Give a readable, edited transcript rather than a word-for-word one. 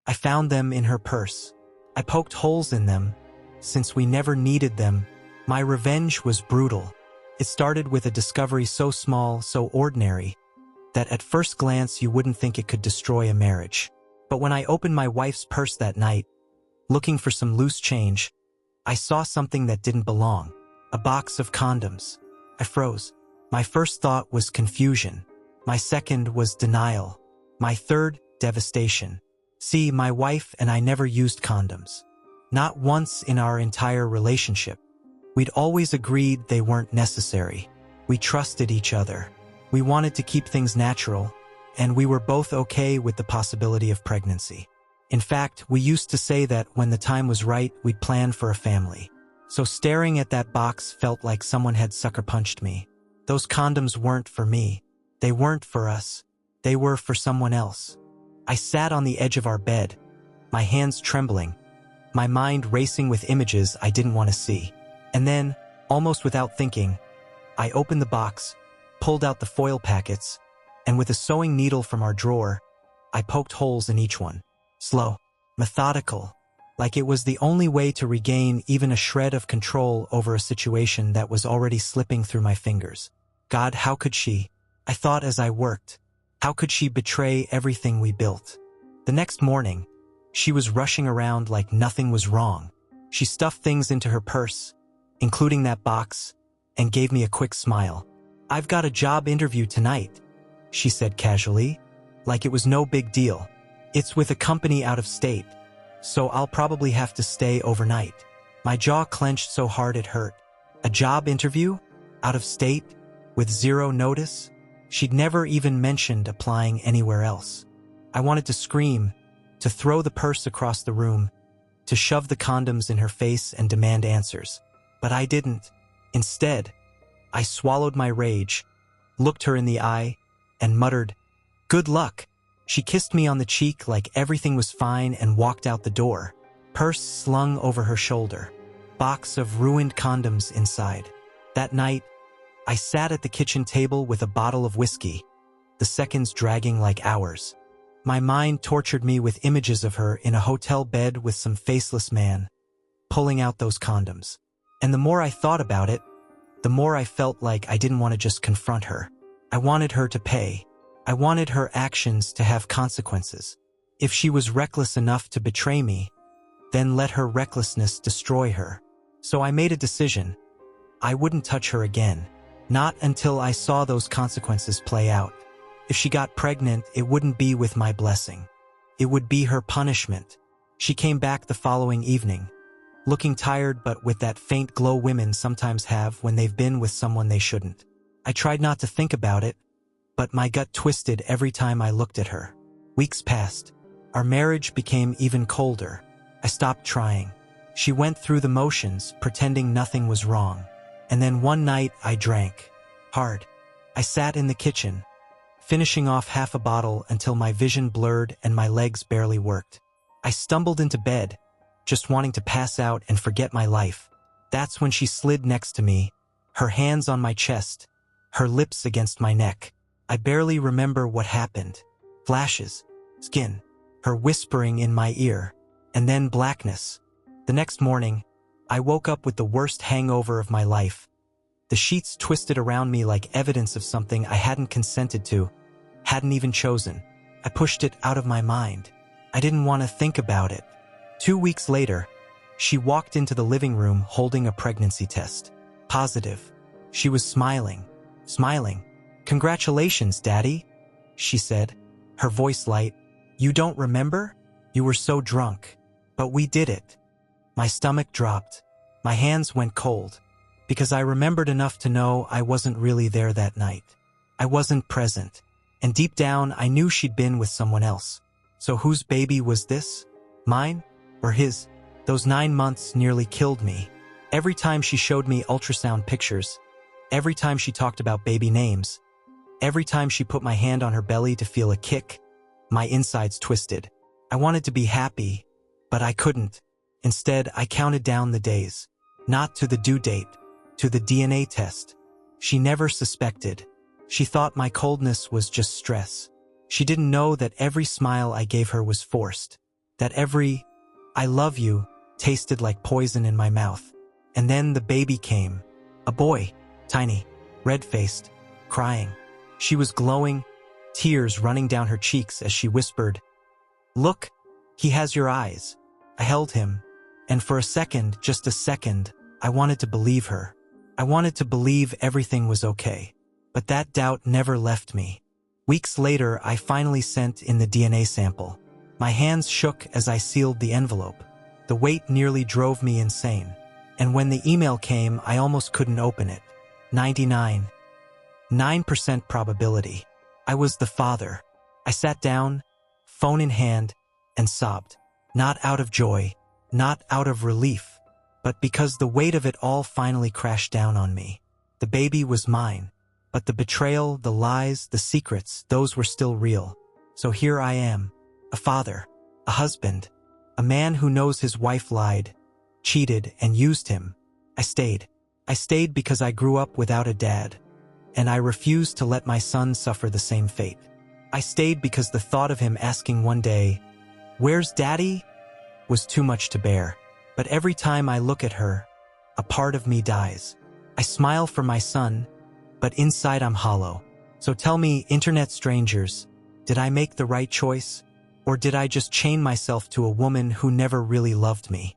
I found them in her purse. I poked holes in them, since we never needed them. My revenge was brutal. It started with a discovery so small, so ordinary, that at first glance you wouldn't think it could destroy a marriage. But when I opened my wife's purse that night, looking for some loose change, I saw something that didn't belong. A box of condoms. I froze. My first thought was confusion. My second was denial. My third, devastation. See, my wife and I never used condoms. Not once in our entire relationship. We'd always agreed they weren't necessary. We trusted each other. We wanted to keep things natural, and we were both okay with the possibility of pregnancy. In fact, we used to say that when the time was right, we'd plan for a family. So staring at that box felt like someone had sucker punched me. Those condoms weren't for me. They weren't for us. They were for someone else. I sat on the edge of our bed, my hands trembling, my mind racing with images I didn't want to see. And then, almost without thinking, I opened the box, pulled out the foil packets, and with a sewing needle from our drawer, I poked holes in each one. Slow, methodical, like it was the only way to regain even a shred of control over a situation that was already slipping through my fingers. God, how could she? I thought as I worked. How could she betray everything we built? The next morning, she was rushing around like nothing was wrong. She stuffed things into her purse, including that box, and gave me a quick smile. "I've got a job interview tonight," she said casually, like it was no big deal. "It's with a company out of state, so I'll probably have to stay overnight." My jaw clenched so hard it hurt. A job interview? Out of state? With zero notice? She'd never even mentioned applying anywhere else. I wanted to scream, to throw the purse across the room, to shove the condoms in her face and demand answers. But I didn't. Instead, I swallowed my rage, looked her in the eye, and muttered, "Good luck." She kissed me on the cheek like everything was fine and walked out the door, purse slung over her shoulder, box of ruined condoms inside. That night, I sat at the kitchen table with a bottle of whiskey, the seconds dragging like hours. My mind tortured me with images of her in a hotel bed with some faceless man, pulling out those condoms. And the more I thought about it, the more I felt like I didn't want to just confront her. I wanted her to pay. I wanted her actions to have consequences. If she was reckless enough to betray me, then let her recklessness destroy her. So I made a decision. I wouldn't touch her again. Not until I saw those consequences play out. If she got pregnant, it wouldn't be with my blessing. It would be her punishment. She came back the following evening, looking tired but with that faint glow women sometimes have when they've been with someone they shouldn't. I tried not to think about it, but my gut twisted every time I looked at her. Weeks passed. Our marriage became even colder. I stopped trying. She went through the motions, pretending nothing was wrong. And then one night I drank. Hard. I sat in the kitchen, finishing off half a bottle until my vision blurred and my legs barely worked. I stumbled into bed, just wanting to pass out and forget my life. That's when she slid next to me, her hands on my chest, her lips against my neck. I barely remember what happened. Flashes, skin, her whispering in my ear, and then blackness. The next morning, I woke up with the worst hangover of my life. The sheets twisted around me like evidence of something I hadn't consented to, hadn't even chosen. I pushed it out of my mind. I didn't want to think about it. 2 weeks later, she walked into the living room holding a pregnancy test. Positive. She was smiling. "Congratulations, Daddy," she said, her voice light. "You don't remember? You were so drunk. But we did it." My stomach dropped. My hands went cold, because I remembered enough to know I wasn't really there that night. I wasn't present, and deep down I knew she'd been with someone else. So whose baby was this? Mine? Or his? Those 9 months nearly killed me. Every time she showed me ultrasound pictures, every time she talked about baby names, every time she put my hand on her belly to feel a kick, my insides twisted. I wanted to be happy, but I couldn't. Instead, I counted down the days. Not to the due date, to the DNA test. She never suspected. She thought my coldness was just stress. She didn't know that every smile I gave her was forced. that every "I love you" tasted like poison in my mouth. And then the baby came. A boy, tiny, red-faced, crying. She was glowing, tears running down her cheeks as she whispered, "Look, he has your eyes." I held him, and for a second, just a second, I wanted to believe her. I wanted to believe everything was okay. But that doubt never left me. Weeks later, I finally sent in the DNA sample. My hands shook as I sealed the envelope. The weight nearly drove me insane. And when the email came, I almost couldn't open it. 99.9% probability. I was the father. I sat down, phone in hand, and sobbed. Not out of joy, not out of relief, but because the weight of it all finally crashed down on me. The baby was mine, but the betrayal, the lies, the secrets, those were still real. So here I am, a father, a husband, a man who knows his wife lied, cheated, and used him. I stayed. I stayed because I grew up without a dad, and I refused to let my son suffer the same fate. I stayed because the thought of him asking one day, "Where's Daddy?" was too much to bear. But every time I look at her, a part of me dies. I smile for my son, but inside I'm hollow. So tell me, internet strangers, did I make the right choice? Or did I just chain myself to a woman who never really loved me?